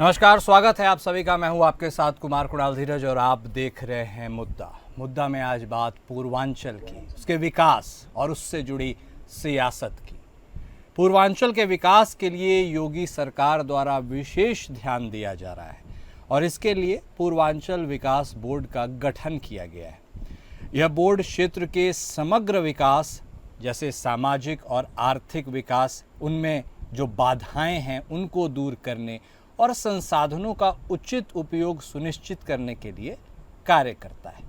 नमस्कार, स्वागत है आप सभी का। मैं हूं आपके साथ कुमार कुणाल धीरज और आप देख रहे हैं मुद्दा में आज बात पूर्वांचल की, उसके विकास और उससे जुड़ी सियासत की। पूर्वांचल के विकास के लिए योगी सरकार द्वारा विशेष ध्यान दिया जा रहा है और इसके लिए पूर्वांचल विकास बोर्ड का गठन किया गया है। यह बोर्ड क्षेत्र के समग्र विकास जैसे सामाजिक और आर्थिक विकास, उनमें जो बाधाएं हैं उनको दूर करने और संसाधनों का उचित उपयोग सुनिश्चित करने के लिए कार्य करता है।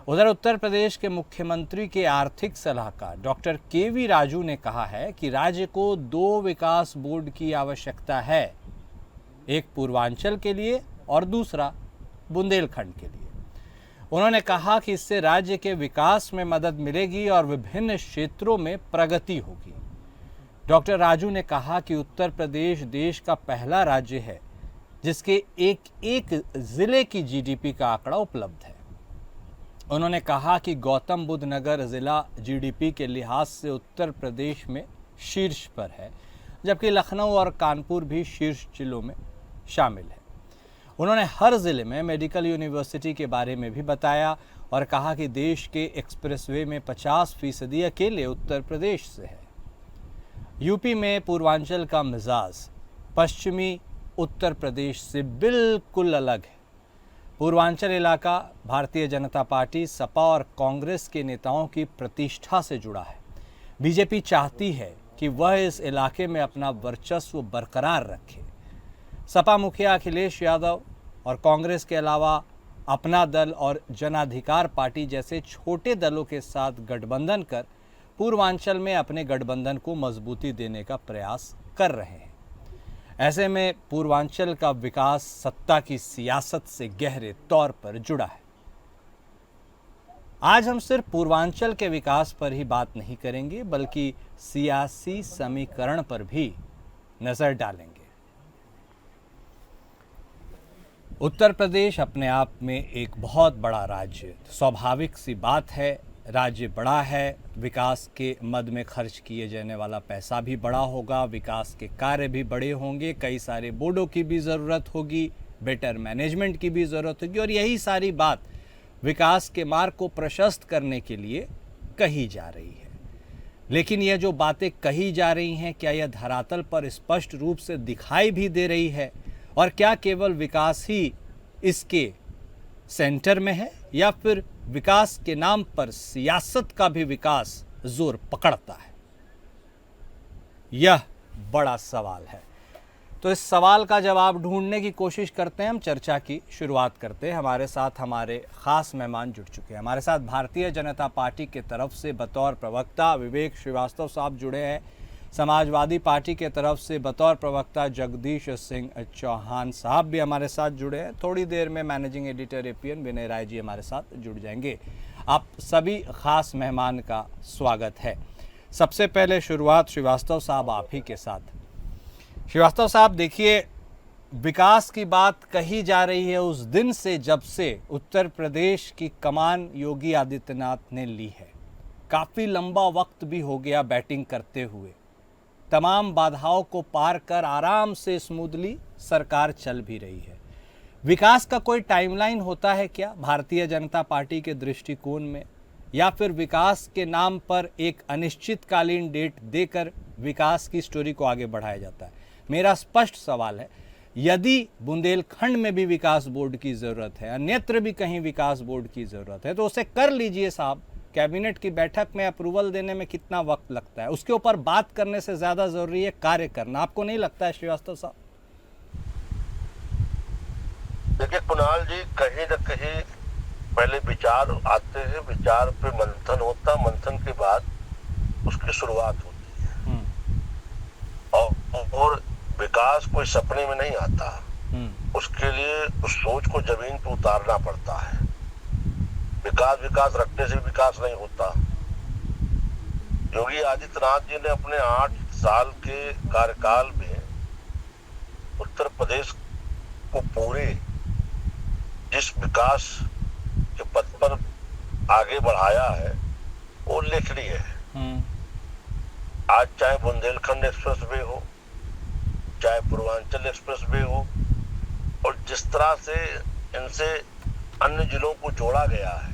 उधर उत्तर प्रदेश के मुख्यमंत्री के आर्थिक सलाहकार डॉक्टर के.वी. राजू ने कहा है कि राज्य को 2 विकास बोर्ड की आवश्यकता है, एक पूर्वांचल के लिए और दूसरा बुंदेलखंड के लिए। उन्होंने कहा कि इससे राज्य के विकास में मदद मिलेगी और विभिन्न क्षेत्रों में प्रगति होगी। डॉक्टर राजू ने कहा कि उत्तर प्रदेश देश का पहला राज्य है जिसके एक जिले की जीडीपी का आंकड़ा उपलब्ध है। उन्होंने कहा कि गौतम बुद्ध नगर जिला जीडीपी के लिहाज से उत्तर प्रदेश में शीर्ष पर है, जबकि लखनऊ और कानपुर भी शीर्ष जिलों में शामिल है। उन्होंने हर जिले में मेडिकल यूनिवर्सिटी के बारे में भी बताया और कहा कि देश के एक्सप्रेसवे में 50% अकेले उत्तर प्रदेश से है। यूपी में पूर्वांचल का मिजाज पश्चिमी उत्तर प्रदेश से बिल्कुल अलग है। पूर्वांचल इलाका भारतीय जनता पार्टी, सपा और कांग्रेस के नेताओं की प्रतिष्ठा से जुड़ा है। बीजेपी चाहती है कि वह इस इलाके में अपना वर्चस्व बरकरार रखे। सपा मुखिया अखिलेश यादव और कांग्रेस के अलावा अपना दल और जनाधिकार पार्टी जैसे छोटे दलों के साथ गठबंधन कर पूर्वांचल में अपने गठबंधन को मजबूती देने का प्रयास कर रहे हैं। ऐसे में पूर्वांचल का विकास सत्ता की सियासत से गहरे तौर पर जुड़ा है। आज हम सिर्फ पूर्वांचल के विकास पर ही बात नहीं करेंगे, बल्कि सियासी समीकरण पर भी नजर डालेंगे। उत्तर प्रदेश अपने आप में एक बहुत बड़ा राज्य, स्वाभाविक सी बात है। राज्य बड़ा है, विकास के मद में खर्च किए जाने वाला पैसा भी बड़ा होगा, विकास के कार्य भी बड़े होंगे, कई सारे बोर्डों की भी ज़रूरत होगी, बेटर मैनेजमेंट की भी ज़रूरत होगी और यही सारी बात विकास के मार्ग को प्रशस्त करने के लिए कही जा रही है। लेकिन यह जो बातें कही जा रही हैं, क्या यह धरातल पर स्पष्ट रूप से दिखाई भी दे रही है? और क्या केवल विकास ही इसके सेंटर में है या फिर विकास के नाम पर सियासत का भी विकास जोर पकड़ता है? यह बड़ा सवाल है। तो इस सवाल का जवाब ढूंढने की कोशिश करते हैं। हम चर्चा की शुरुआत करते हैं। हमारे साथ हमारे खास मेहमान जुड़ चुके हैं। हमारे साथ भारतीय जनता पार्टी के तरफ से बतौर प्रवक्ता विवेक श्रीवास्तव साहब जुड़े हैं। समाजवादी पार्टी के तरफ से बतौर प्रवक्ता जगदीश सिंह चौहान साहब भी हमारे साथ जुड़े हैं। थोड़ी देर में मैनेजिंग एडिटर एपीएन विनय राय जी हमारे साथ जुड़ जाएंगे। आप सभी खास मेहमान का स्वागत है। सबसे पहले शुरुआत श्रीवास्तव साहब आप ही के साथ। श्रीवास्तव साहब, देखिए, विकास की बात कही जा रही है उस दिन से जब से उत्तर प्रदेश की कमान योगी आदित्यनाथ ने ली है। काफ़ी लंबा वक्त भी हो गया बैटिंग करते हुए। तमाम बाधाओं को पार कर आराम से स्मूथली सरकार चल भी रही है। विकास का कोई टाइमलाइन होता है क्या भारतीय जनता पार्टी के दृष्टिकोण में, या फिर विकास के नाम पर एक अनिश्चितकालीन डेट देकर विकास की स्टोरी को आगे बढ़ाया जाता है? मेरा स्पष्ट सवाल है, यदि बुंदेलखंड में भी विकास बोर्ड की ज़रूरत है, अन्यत्र भी कहीं विकास बोर्ड की ज़रूरत है, तो उसे कर लीजिए साहब। कैबिनेट की बैठक में अप्रूवल देने में कितना वक्त लगता है? उसके ऊपर बात करने से ज़्यादा ज़रूरी है कार्य करना। आपको नहीं लगता है श्रीवास्तव साहब? देखिए कुणाल जी, कहीं न कहीं पहले विचार आते हैं, विचार पे मंथन होता, मंथन के बाद उसकी शुरुआत होती है। और विकास कोई सपने में नहीं आता। उसके लिए उस सोच को जमीन पर उतारना पड़ता है। विकास रखने से विकास नहीं होता। योगी आदित्यनाथ जी ने अपने 8 साल के कार्यकाल में उत्तर प्रदेश को पूरे जिस विकास के पथ पर आगे बढ़ाया है वो उल्लेखनीय है। आज चाहे बुंदेलखंड एक्सप्रेस वे हो, चाहे पूर्वांचल एक्सप्रेस वे हो, और जिस तरह से इनसे अन्य जिलों को जोड़ा गया है,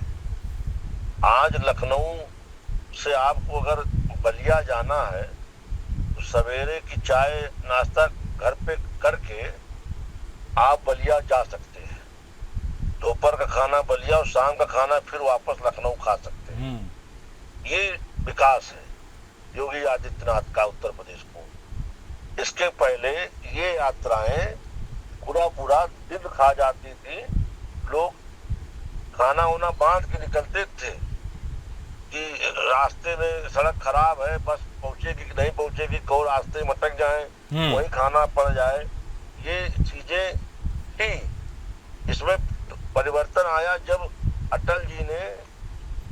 आज लखनऊ से आपको अगर बलिया जाना है तो सवेरे की चाय नाश्ता घर पे करके आप बलिया जा सकते हैं, दोपहर का खाना बलिया और शाम का खाना फिर वापस लखनऊ खा सकते हैं। ये विकास है योगी आदित्यनाथ का उत्तर प्रदेश को। इसके पहले ये यात्राएं पूरा पूरा दिन खा जाती थी, लोग खाना वाना बांध के निकलते थे कि रास्ते में सड़क खराब है, बस पहुंचेगी कि नहीं पहुंचेगी, को रास्ते में अटक जाए, वही खाना पड़ जाए। ये चीजें थी। इसमें परिवर्तन आया जब अटल जी ने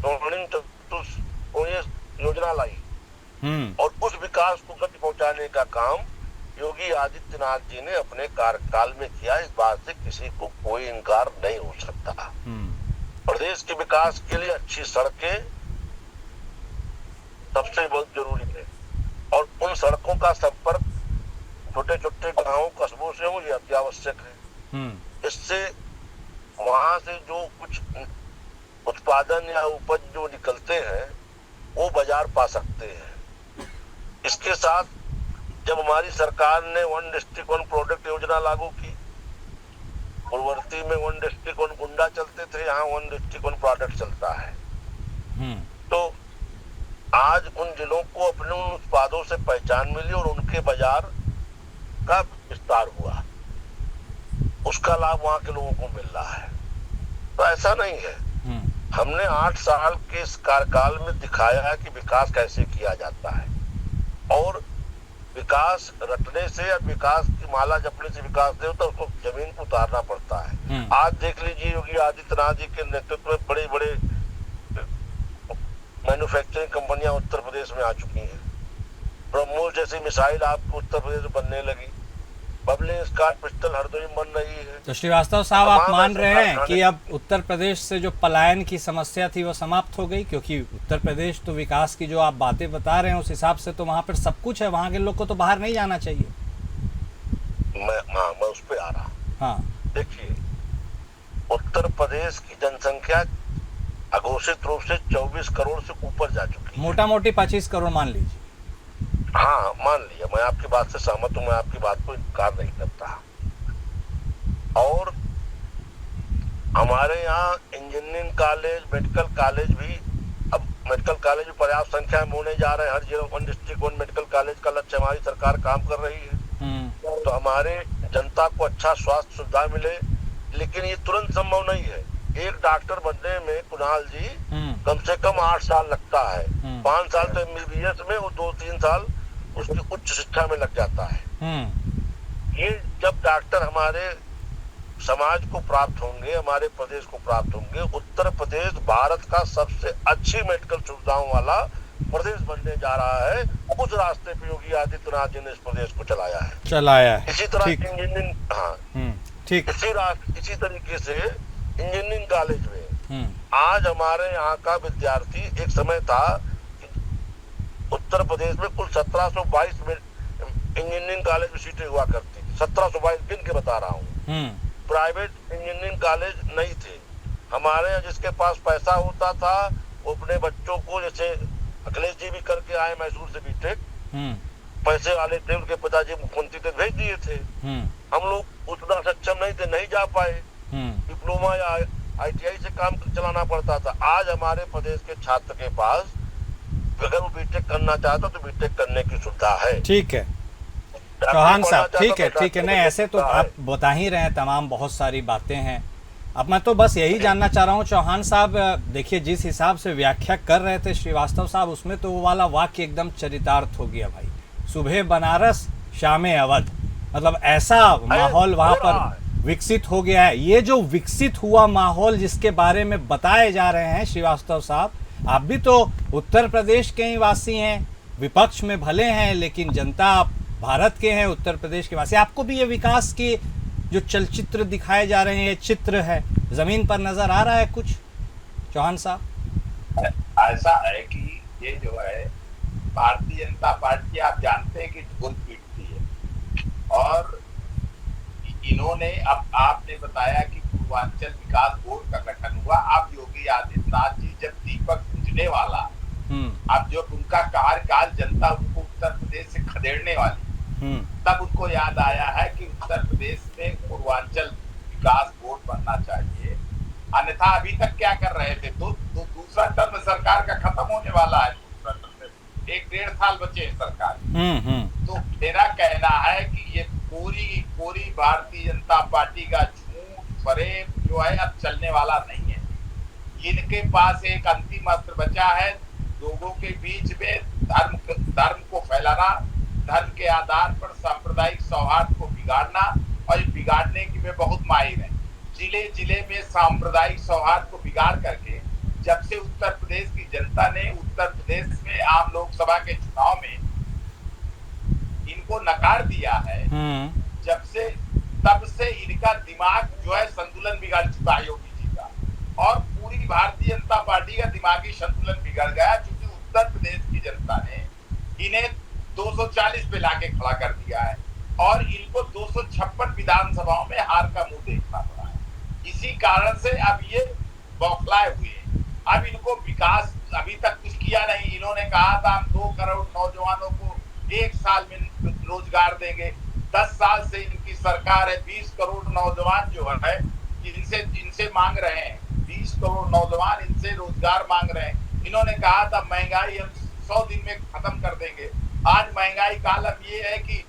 स्वर्णिम चतुष्कोणीय योजना लाई और उस विकास को गति पहुंचाने का काम योगी आदित्यनाथ जी ने अपने कार्यकाल में किया। इस बात से किसी को कोई इनकार नहीं हो सकता। प्रदेश के विकास के लिए अच्छी सड़कें सबसे बहुत जरूरी है और उन सड़कों का संपर्क छोटे छोटे गांवों कस्बों से हो, ये अति आवश्यक है। इससे वहां से जो कुछ उत्पादन या उपज जो निकलते हैं वो बाजार पा सकते हैं। इसके साथ जब हमारी सरकार ने वन डिस्ट्रिक्ट वन प्रोडक्ट योजना लागू की, पूर्ववर्ती में वन डिस्ट्रिक्ट वन गुंडा चलते थे, यहाँ वन डिस्ट्रिक्ट वन प्रोडक्ट चलता है। तो आज उन जिलों को अपने उन उत्पादों से पहचान मिली और उनके बाजार का विस्तार हुआ, उसका लाभ वहां के लोगों को मिल रहा है। तो ऐसा नहीं है, हमने 8 साल के इस कार्यकाल में दिखाया है कि विकास कैसे किया जाता है और विकास रटने से या विकास की माला जपने से विकास नहीं होता, उसको जमीन को उतारना पड़ता है। आज देख लीजिए योगी आदित्यनाथ जी के नेतृत्व में बड़े बड़े मैन्युफैक्चरिंग कंपनियां उत्तर प्रदेश में आ चुकी हैं। ब्रह्मोस जैसी मिसाइल आपको उत्तर प्रदेश में बनने लगी, बबलिंग स्कॉट पिस्टल हरदोई में बन रही है। तो श्रीवास्तव साहब, आप मान रहे हैं कि अब उत्तर प्रदेश से जो पलायन की समस्या थी वो समाप्त हो गई? क्योंकि उत्तर प्रदेश तो विकास की जो आप बातें बता रहे हैं उस हिसाब से तो वहाँ पर सब कुछ है, वहाँ के लोग को तो बाहर नहीं जाना चाहिए। मैं उस पर आ रहा। हाँ, देखिए, उत्तर प्रदेश की जनसंख्या अघोषित रूप से 24 करोड़ से ऊपर जा चुकी है। मोटा मोटी 25 करोड़ मान लीजिए। हाँ, मान लिया, मैं आपकी बात से सहमत हूँ, मैं आपकी बात को इनकार नहीं करता। और हमारे यहाँ इंजीनियरिंग कॉलेज, मेडिकल कॉलेज भी, अब मेडिकल कॉलेज भी पर्याप्त संख्या में होने जा रहे हैं। हर जिला one district one medical college का लक्ष्य हमारी सरकार काम कर रही है। तो हमारे जनता को अच्छा स्वास्थ्य सुविधा मिले, लेकिन ये तुरंत संभव नहीं है। एक डॉक्टर बनने में कुणाल जी कम से कम 8 साल लगता है। 5 साल तो MBBS में और 2-3 साल उसकी उच्च शिक्षा में लग जाता है। ये जब डॉक्टर हमारे समाज को प्राप्त होंगे, हमारे प्रदेश को प्राप्त होंगे, उत्तर प्रदेश भारत का सबसे अच्छी मेडिकल सुविधाओं वाला प्रदेश बनने जा रहा है। उस रास्ते पे योगी आदित्यनाथ जी ने इस प्रदेश को चलाया है। इसी तरह इंजीनियरिंग, हाँ ठीक, इसी तरीके से इंजीनियरिंग कॉलेज में आज हमारे यहाँ का विद्यार्थी, एक समय था कि उत्तर प्रदेश में कुल 1722 में इंजीनियरिंग कॉलेज में सीटें हुआ करती थी। 1722 गिन के बता रहा हूँ। प्राइवेट इंजीनियरिंग कॉलेज नहीं थे हमारे यहाँ। जिसके पास पैसा होता था वो अपने बच्चों को, जैसे अखिलेश जी भी करके आए मैसूर से बीटेक, पैसे वाले थे, उनके पिताजी मुख्यमंत्री थे, भेज दिए थे। हम लोग उतना सक्षम नहीं थे, नहीं जा पाए। डिप्लोमा या ITI से काम चलाना पड़ता था। आज हमारे प्रदेश के छात्र के पास अगर वो बीटेक करना चाहता तो बीटेक करने की सुविधा है। ठीक है चौहान साहब, ठीक है, नहीं ऐसे तो आप बता ही रहे हैं, तमाम बहुत सारी बातें हैं। अब मैं तो बस यही जानना चाह रहा हूँ चौहान साहब, देखिए जिस हिसाब से व्याख्या कर रहे थे श्रीवास्तव साहब, उसमें तो वो वाला वाक्य एकदम चरितार्थ हो गया भाई। सुबह बनारस शामे अवध, मतलब ऐसा माहौल वहाँ पर विकसित हो गया है। ये जो विकसित हुआ माहौल जिसके बारे में बताए जा रहे हैं श्रीवास्तव साहब, आप भी तो उत्तर प्रदेश के ही वासी हैं, विपक्ष में भले हैं लेकिन जनता आप भारत के हैं, उत्तर प्रदेश के वासी। आपको भी ये विकास के जो चलचित्र दिखाए जा रहे हैं, ये चित्र है, जमीन पर नजर आ रहा है कुछ चौहान साहब? ऐसा है कि ये जो है भारतीय जनता पार्टी, आप जानते हैं कि ढोल पीटती है और इन्होंने, अब आपने बताया कि पूर्वांचल विकास बोर्ड का गठन हुआ। अब योगी आदित्यनाथ जी जब दीपक बुझने वाला, अब जब उनका कार्यकाल जनता उनको उत्तर प्रदेश से खदेड़ने वाली, तब उनको याद आया है कि उत्तर प्रदेश में पूर्वांचल विकास बोर्ड बनना चाहिए। अन्यथा अभी तक क्या कर रहे थे, तो दूसरा टर्म सरकार का खत्म होने वाला है, दूसरा टर्म 1-1.5 साल बचे हैं सरकार। तो मेरा कहना है कि ये पूरी भारतीय जनता पार्टी का झूठ फरेब जो है अब चलने वाला नहीं है। इनके पास एक अंतिम अस्त्र बचा है, लोगों के बीच में धर्म को फैलाना, धर्म के आधार पर सांप्रदायिक सौहार्द को बिगाड़ना, और ये बिगाड़ने की में बहुत माहिर है। जिले में सांप्रदायिक सौहार्द को बिगाड़ करके जब से उत्तर प्रदेश की जनता ने उत्तर प्रदेश में आम लोकसभा के चुनाव में इनको नकार दिया है, तब से इनका दिमाग जो है संतुलन बिगड़ चुका है योगी जी का, और पूरी भारतीय जनता पार्टी का दिमागी संतुलन बिगड़ गया, क्योंकि उत्तर प्रदेश की जनता ने इन्हें 240 पे लाके खड़ा कर दिया है और इनको 256 विधानसभाओं में हार का मुंह देखना पड़ा है। इसी कारण से अब ये बौखलाए हुए हैं। अब इनको विकास अभी तक कुछ किया नहीं। इन्होंने कहा था हम 2 करोड़ नौजवानों को 1 साल में रोजगार देंगे। 10 साल से इनकी सरकार है, 20 करोड़ नौजवान जो है इनसे मांग रहे हैं, 20 करोड़ नौजवान इनसे रोजगार मांग रहे हैं। इन्होंने कहा था महंगाई हम 100 दिन में खत्म कर देंगे। आज महंगाई का आलम ये है कि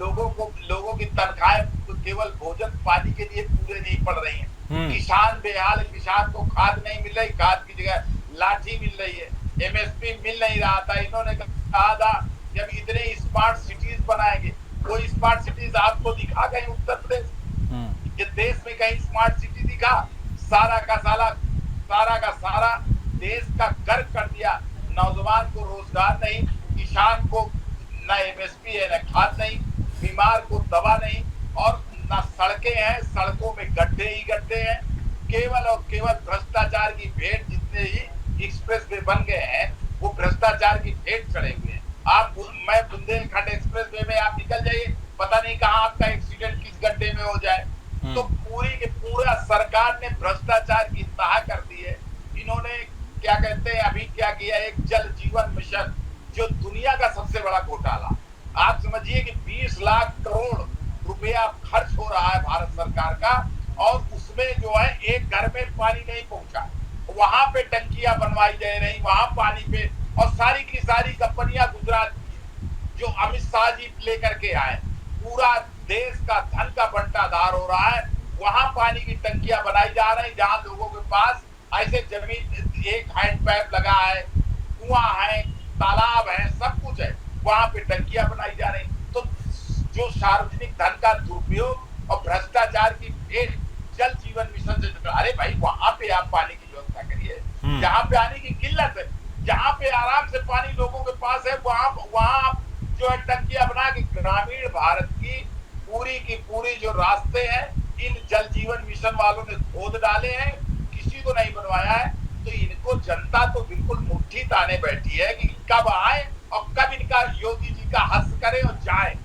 लोगों की तनख्वाहें केवल भोजन पानी के लिए पूरे नहीं पड़ रही हैं। किसान बेहाल, किसान को खाद नहीं मिल रही, खाद की जगह लाठी मिल रही है, MSP मिल नहीं रहा था। इन्होंने कहा था जब इतने स्मार्ट सिटीज बनाएंगे, वो स्मार्ट सिटीज आपको दिखा कहीं उत्तर प्रदेश ये देश में कहीं स्मार्ट सिटी दिखा? सारा का सारा देश का गर्व कर दिया। नौजवान को रोजगार नहीं, किसान को न MSP है, न खाद नहीं, बीमार को दवा नहीं, और न सड़कें हैं, सड़कों में गड्ढे ही गड्ढे हैं। केवल और केवल भ्रष्टाचार की भेंट, जितने ही एक्सप्रेस वे बन गए हैं वो भ्रष्टाचार की भेंट चढ़े हुए हैं। मैं बुंदेलखंड एक्सप्रेस वे में आप निकल जाइए, पता नहीं कहाँ आपका एक्सीडेंट किस गड्ढे में हो जाए। तो पूरा सरकार ने भ्रष्टाचार की तह कर दी है। इन्होंने क्या कहते हैं अभी क्या किया, एक जल जीवन मिशन जो दुनिया का सबसे बड़ा घोटाला। आप समझिए कि 20 लाख करोड़ रुपया खर्च हो रहा है भारत सरकार का, और उसमें जो है एक घर में पानी नहीं पहुंचा, वहां पे टंकियां बनवाई जा रही, वहां पानी पे, और सारी की सारी कंपनियां गुजरात जो अमित शाह जी लेकर के आए, पूरा देश का धन का बंटाधार हो रहा है। वहां पानी की टंकियां बनाई जा रही, जहां लोगों के पास ऐसे जमीन, एक हैंडपैप लगा है, कुआं है, तालाब है, सब कुछ है, वहां पे टंकियां बनाई जा रही। तो जो सार्वजनिक धन का दुरुपयोग और भ्रष्टाचार की भेंट जल जीवन मिशन से, अरे भाई वहां पे आप पानी की व्यवस्था करिए, जहां पे पानी की किल्लत है, जहां पे आराम से पानी लोगों के पास है, वहां जो है टंकियां बना के। ग्रामीण भारत की पूरी जो रास्ते हैं इन जल जीवन मिशन वालों ने खोद डाले हैं, किसी को नहीं बनवाया है। तो इनको जनता तो बिल्कुल मुट्ठी ताने बैठी है कि कब आए और कब इनका योगी जी का हस्त करे और जाए,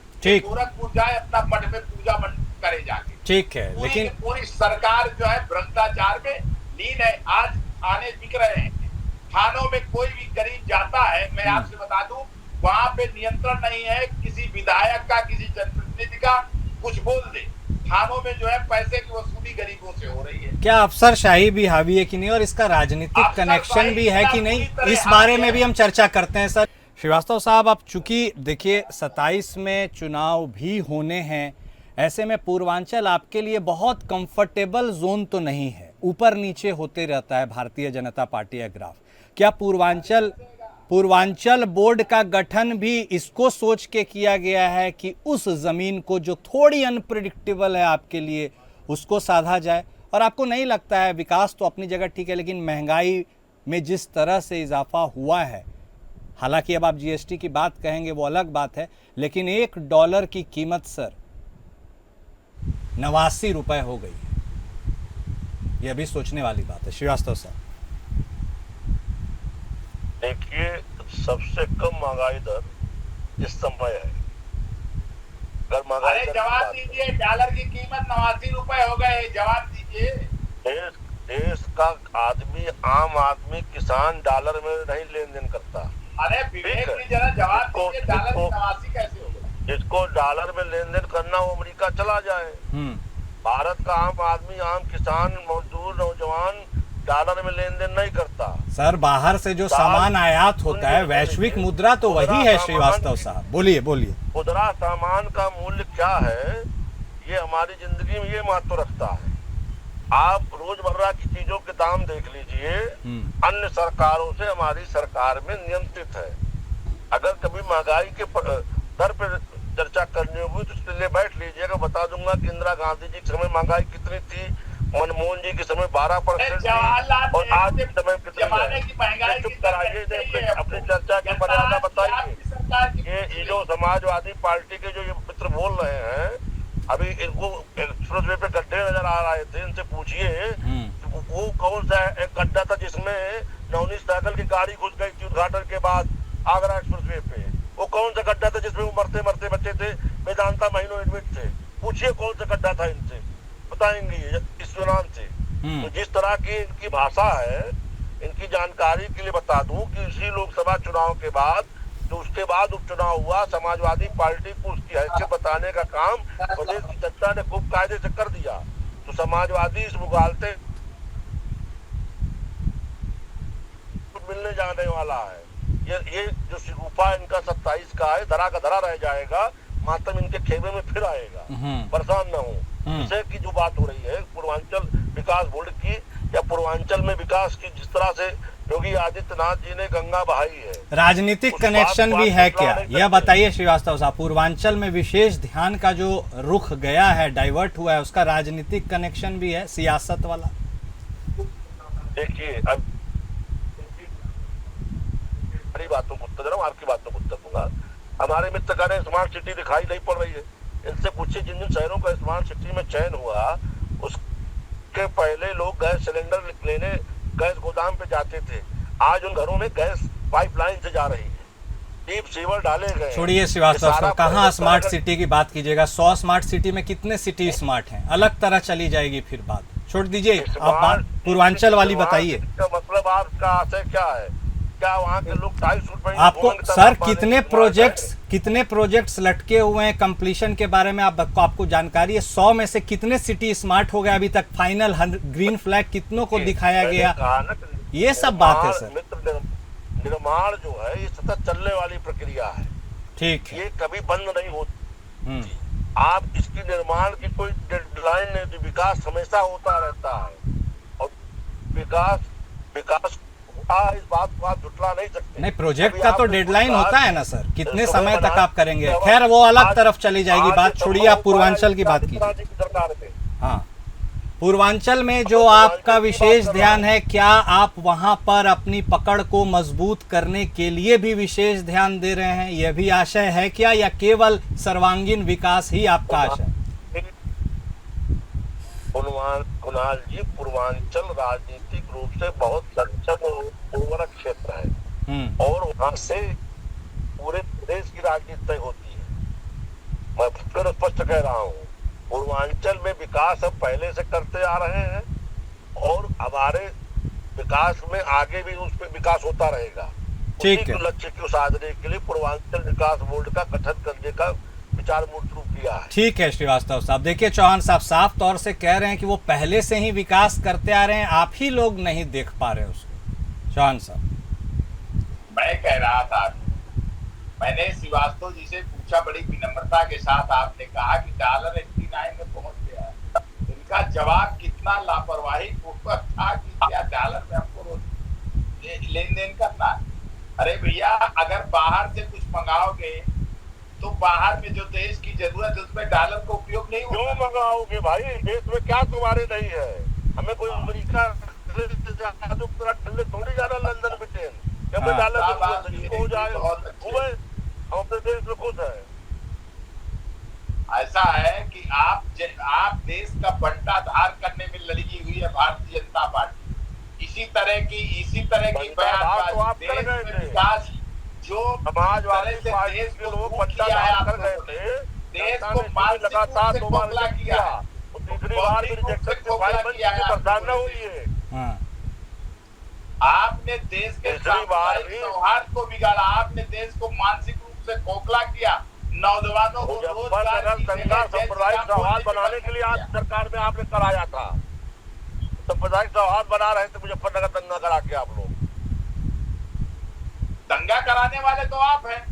गोरखपुर जाए, अपना मठ में पूजा करे जाके। ठीक है, लेकिन पूरी सरकार जो है भ्रष्टाचार में लीन है। आज थाने बिक रहे हैं, थानों में कोई भी गरीब जाता है, मैं आपसे बता दूं, वहां पे नियंत्रण नहीं है किसी विधायक का, किसी जनप्रतिनिधि का, कुछ बोल दे, थानों में जो है पैसे की वसूली गरीबों से हो रही है। क्या अफसरशाही भी हावी है कि नहीं, और इसका राजनीतिक कनेक्शन भी है कि नहीं, इस बारे में भी हम चर्चा करते हैं। सर श्रीवास्तव साहब, अब चूंकि देखिए 27 में चुनाव भी होने हैं, ऐसे में पूर्वांचल आपके लिए बहुत कंफर्टेबल जोन तो नहीं है, ऊपर नीचे होते रहता है भारतीय जनता पार्टी का ग्राफ। क्या पूर्वांचल बोर्ड का गठन भी इसको सोच के किया गया है कि उस जमीन को जो थोड़ी अनप्रिडिक्टेबल है आपके लिए, उसको साधा जाए? और आपको नहीं लगता है, विकास तो अपनी जगह ठीक है, लेकिन महंगाई में जिस तरह से इजाफा हुआ है, हालांकि अब आप GST की बात कहेंगे वो अलग बात है, लेकिन $1 की कीमत सर 89 रुपए हो गई है। यह भी सोचने वाली बात है। श्रीवास्तव साहब, देखिए सबसे कम महंगाई दर इस समय है अगर महंगाई अरे दर की जवाब बात करें, दीजिए, डॉलर की कीमत 89 रुपए हो गए, जवाब दीजिए। देश का आदमी, आम आदमी, किसान डॉलर में नहीं लेन देन करता। अरे ठीक विवेक है, जी जरा जवाब जिसको दीजिए, डॉलर की जिसको 89 कैसे हो गए? जिसको डॉलर में लेन देन करना वो अमेरिका चला जाए। भारत का आम आदमी, आम किसान, मजदूर, नौजवान डॉलर में लेन देन नहीं करता। सर बाहर से जो सामान आयात होता है, वैश्विक मुद्रा तो वही है श्रीवास्तव साहब। बोलिए बोलिए। खुदरा सामान का मूल्य क्या है, ये हमारी जिंदगी में ये महत्व रखता है। आप रोजमर्रा की चीजों के दाम देख लीजिए, अन्य सरकारों से हमारी सरकार में नियंत्रित है। अगर कभी महंगाई के दर पर चर्चा करनी होगी तो इसके लिए बैठ लीजिएगा, बता दूंगा कि इंदिरा गांधी जी के समय महंगाई कितनी थी, मनमोहन जी के समय 12% थी, और आज के समय कितनी। चुप कराइए, अपनी चर्चा की मर्यादा बताइए। ये जो समाजवादी पार्टी के जो ये मित्र बोल रहे हैं, अभी इनको एक्सप्रेस वे पे गड्ढे नजर आ रहे थे, इनसे पूछिए वो कौन सा एक गड्ढा था जिसमें नवनीत सहगल की गाड़ी घुस गई थी उद्घाटन के बाद आगरा एक्सप्रेस वे पे। वो कौन सा गड्ढा था जिसमें वो मरते मरते बच्चे थे, वेदांता महीनों एडमिट थे। पूछिए कौन सा गड्ढा था, इनसे बताएंगे इस चुनाव से। तो जिस तरह की इनकी भाषा है, इनकी जानकारी के लिए बता दूं कि इसी लोकसभा चुनाव के बाद, तो उसके बाद उपचुनाव हुआ, समाजवादी पार्टी को उसकी हैसियत बताने का काम प्रदेश की जनता ने खूब कायदे से कर दिया। तो समाजवादी इस मुगालते मिलने जाने वाला है। ये जो शिगुफा इनका 27 का है, धरा का धरा रह जाएगा, मातम इनके खेमे में फिर आएगा। परेशान न हो। इसे की जो बात हो रही है पूर्वांचल विकास बोर्ड की, या पूर्वांचल में विकास की, जिस तरह से योगी आदित्यनाथ जी ने गंगा बहाई है, राजनीतिक कनेक्शन भी है क्या, यह बताइए श्रीवास्तव साहब। पूर्वांचल में विशेष ध्यान का जो रुख गया है, डाइवर्ट हुआ है, उसका राजनीतिक कनेक्शन भी है, सियासत वाला? देखिए, अब हमारी बातों को उत्तर दे रहा हूँ, आपकी बातों को उत्तर दूंगा। हमारे मित्र कह रहे हैं स्मार्ट सिटी दिखाई नहीं पड़ रही है। इनसे पूछिए जिन जिन शहरों का स्मार्ट सिटी में चयन हुआ, उसके पहले लोग गैस सिलेंडर लेने गैस गोदाम पे जाते थे, आज उन घरों में गैस पाइपलाइन से जा रही है, डीप सीवर डाले गए। छोड़िए श्रीवास्तव साहब, कहाँ स्मार्ट सिटी की बात कीजिएगा। 100 स्मार्ट सिटी में कितने सिटी स्मार्ट हैं, अलग तरह चली जाएगी फिर बात। छोड़ दीजिए, अब बात पूर्वांचल वाली बताइए। मतलब आपका आशय क्या है? क्या वहाँ के लोग 2.5 सूट पहने? आपको सर कितने प्रोजेक्ट्स लटके हुए हैं कंप्लीशन के बारे में आपको जानकारी है? 100 में से कितने सिटी स्मार्ट हो गए अभी तक? फाइनल ग्रीन फ्लैग कितनों को दिखाया गया? ये सब बात है सर। मित्र, निर्माण जो है ये सतत चलने वाली प्रक्रिया है। ठीक है, ये कभी बंद नहीं होती। आप इसकी निर्माण की कोई डेडलाइन नहीं होती, विकास हमेशा होता रहता है। और विकास इस बात को आप जुटला नहीं सकते। नहीं, प्रोजेक्ट का तो डेडलाइन होता है ना सर, कितने समय तक आप करेंगे? खैर वो अलग तरफ चली जाएगी बात, छोड़िए आप पूर्वांचल की बात कीजिए। हाँ, पूर्वांचल में जो आपका विशेष ध्यान है, क्या आप वहां पर अपनी पकड़ को मजबूत करने के लिए भी विशेष ध्यान दे रहे हैं? यह भी आशय है क्या, या केवल सर्वांगीण विकास ही आपका आशय? कुणाल जी, पूर्वांचल राजनीतिक रूप से बहुत सक्षम उर्वरक क्षेत्र है, और वहां से पूरे देश की राजनीति तय होती है। मैं फिर स्पष्ट कह रहा हूँ, पूर्वांचल में विकास हम पहले से करते आ रहे हैं, और हमारे विकास में आगे भी उस पर विकास होता रहेगा। ठीक है, लक्ष्य को साधने के लिए पूर्वांचल विकास बोर्ड का गठन करने का विचार मूर्त रूप लिया है। ठीक है श्रीवास्तव साहब, देखिए चौहान साहब साफ तौर से कह रहे हैं कि वो पहले से ही विकास करते आ रहे हैं, आप ही लोग नहीं देख पा रहे उसको। चौहान साहब, मैं कह रहा था, मैंने श्रीवास्तव जी से पूछा बड़ी विनम्रता के साथ, आपने कहा कि डॉलर 89 में पहुंच गया। इनका जवाब कितना लापरवाही पूर्वक था कि क्या डॉलर में आपको लेन देन करना है? अरे भैया, अगर बाहर से कुछ मंगाओगे तो बाहर में जो देश की जरूरत है उसमें डॉलर का उपयोग नहीं होगा। क्यों मंगाओगे भाई? देश में क्या तुम्हारे नहीं है? हमें कोई अमेरिका थोड़ी जाना, लंदन ब्रिटेन डॉलर हो जाए, हम अपने देश में खुश है। ऐसा है कि आप देश का बंटाधार करने में लगी हुई है भारतीय जनता पार्टी। इसी तरह की बयानबाजी, देश में विकास जो समाजवादी पार्टी के लोग बंटाधार कर गए थे, देश जनता को ने मानसिक रूप लगातार से 2 बार खोखला रिजेक्ट किया किया, तो तीसरी बार भी रिजेक्शन के फाइल बन चुकी, परेशान न होइए। हाँ, आपने देश के तीसरी बार सामुदायिक भी सौहार्द को बिगाड़ा, आपने देश को मानसिक रूप से खोखला किया, नौजवानों को रोजगार मुजफ्फरनगर की दंगा जगह जय सांप्रदायिक श्री राम सौहार्द बोलने बनाने की के लिए बात आज किया। सरकार में आपने कराया था, सांप्रदायिक सौहार्द बना रहे थे मुजफ्फरनगर दंगा करा के आप लोग। दंगा कराने वाले तो आप हैं,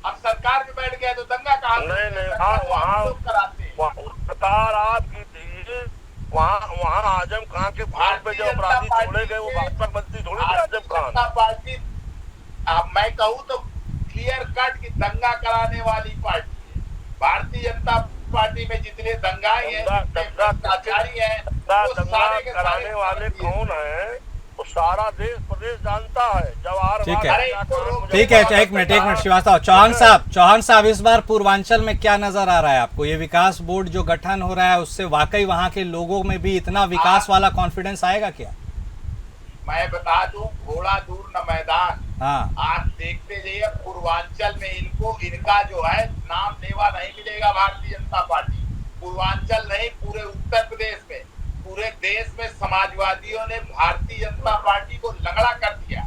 अब सरकार में बैठ गए तो दंगा कहाँ से? नहीं, सरकार तो वहाँ आप लोग कराते हैं। सरकार आपकी थी, वहाँ आजम खान के फांद पे जो अपराधी छोड़े गए वो भाजपा मंत्री थोड़ी थे आजम खान। जनता पार्टी, अब मैं कहूँ तो क्लियर कट की दंगा कराने वाली पार्टी है। भारतीय जनता पार्टी में जितने दंगाई हैं, जितने भ्रष्टाचारी हैं, वो सारे के कराने सारे वाले कौन है वो सारा देश प्रदेश जानता है। जवाहर ठीक है। अरे इनको रोक- ठीक है, एक मिनट श्रीवास्तव। चौहान साहब इस बार पूर्वांचल में क्या नजर आ रहा है आपको? ये विकास बोर्ड जो गठन हो रहा है उससे वाकई वहाँ के लोगों में भी इतना विकास वाला कॉन्फिडेंस आएगा क्या? मैं बता दूं, घोड़ा दूर न मैदान। हाँ, आप देखते जाइए पूर्वांचल में इनका जो है नाम लेवा नहीं मिलेगा भारतीय जनता पार्टी। पूर्वांचल नहीं, पूरे उत्तर प्रदेश में, पूरे देश में समाजवादियों ने भारतीय जनता पार्टी को लंगड़ा कर दिया,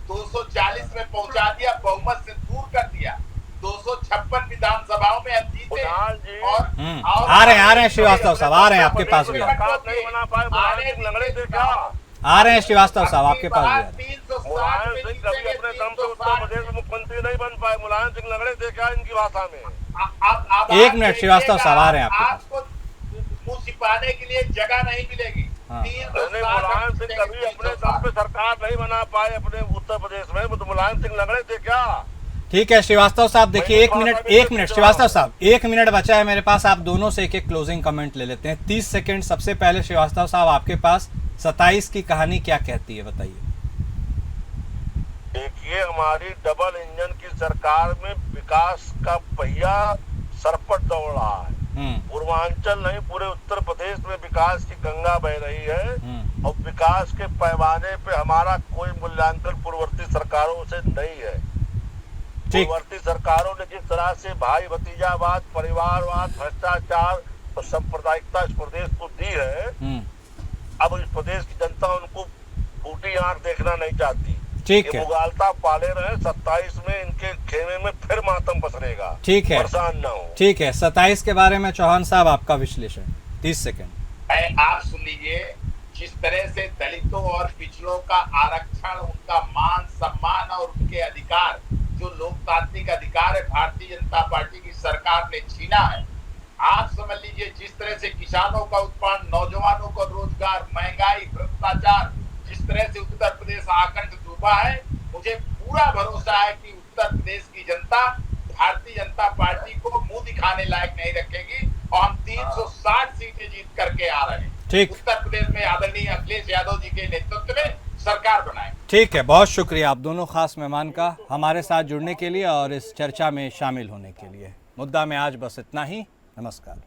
240 में पहुंचा दिया, बहुमत से दूर कर दिया। 256 विधानसभाओं में हम जीते और आ रहे हैं श्रीवास्तव साहब, आ रहे हैं आपके पास भी, नहीं बना पाए मुलायम सिंह लंगड़े थे क्या? आ रहे हैं श्रीवास्तव साहब आपके पास भी। 360 मुलायम में सिंह कभी अपने दम पे उत्तर प्रदेश में मुख्यमंत्री नहीं बन पाए। मुलायम सिंह लंगड़े थे क्या इनकी भाषा में? एक मिनट श्रीवास्तव साहब, आ रहे हैं आपके पास। आपको मुंह छिपाने के लिए जगह नहीं मिलेगी। हाँ। 360 मुलायम सिंह कभी अपने दम पे सरकार नहीं बना पाए अपने उत्तर प्रदेश में, तो मुलायम सिंह लंगड़े थे क्या? ठीक है श्रीवास्तव साहब, देखिए एक मिनट श्रीवास्तव साहब, 1 मिनट बचा है मेरे पास। आप दोनों से एक क्लोजिंग कमेंट ले लेते हैं, 30 सेकंड। सबसे पहले श्रीवास्तव साहब आपके पास 27 की कहानी क्या कहती है, बताइए। देखिए, हमारी डबल इंजन की सरकार में विकास का पहिया सरपट दौड़ रहा है। पूर्वांचल नहीं, पूरे उत्तर प्रदेश में विकास की गंगा बह रही है और विकास के पैमाने पे हमारा कोई मूल्यांकन पूर्ववर्ती सरकारों से नहीं है। पूर्ववर्ती सरकारों ने जिस तरह से भाई भतीजावाद, परिवारवाद, भ्रष्टाचार और सांप्रदायिकता इस प्रदेश को दी है, अब इस प्रदेश की जनता उनको फूटी आंख देखना नहीं चाहती। ठीक है, मुगालता पाले रहे, 27 में इनके खेमे में फिर मातम पसरेगा। ठीक है, परेशान न हो। ठीक है, 27 के बारे में चौहान साहब आपका विश्लेषण, 30 सेकंड। आप सुन लीजिए, जिस तरह से दलितों और पिछड़ों का आरक्षण, उनका मान सम्मान और उनके अधिकार, जो लोकतांत्रिक अधिकार है, भारतीय जनता पार्टी की सरकार ने छीना है। आप समझ लीजिए, जिस तरह से किसानों का उत्पादन, नौजवानों को रोजगार, महंगाई, भ्रष्टाचार, जिस तरह से उत्तर प्रदेश आकंठ डूबा है, मुझे पूरा भरोसा है कि उत्तर प्रदेश की जनता भारतीय जनता पार्टी को मुंह दिखाने लायक नहीं रखेगी और हम 360 सीटें जीत करके आ रहे हैं। ठीक, उत्तर प्रदेश में आदरणीय अखिलेश यादव जी के नेतृत्व में सरकार बनाए। ठीक है, बहुत शुक्रिया आप दोनों खास मेहमान का हमारे साथ जुड़ने के लिए और इस चर्चा में शामिल होने के लिए। मुद्दा में आज बस इतना ही। नमस्कार।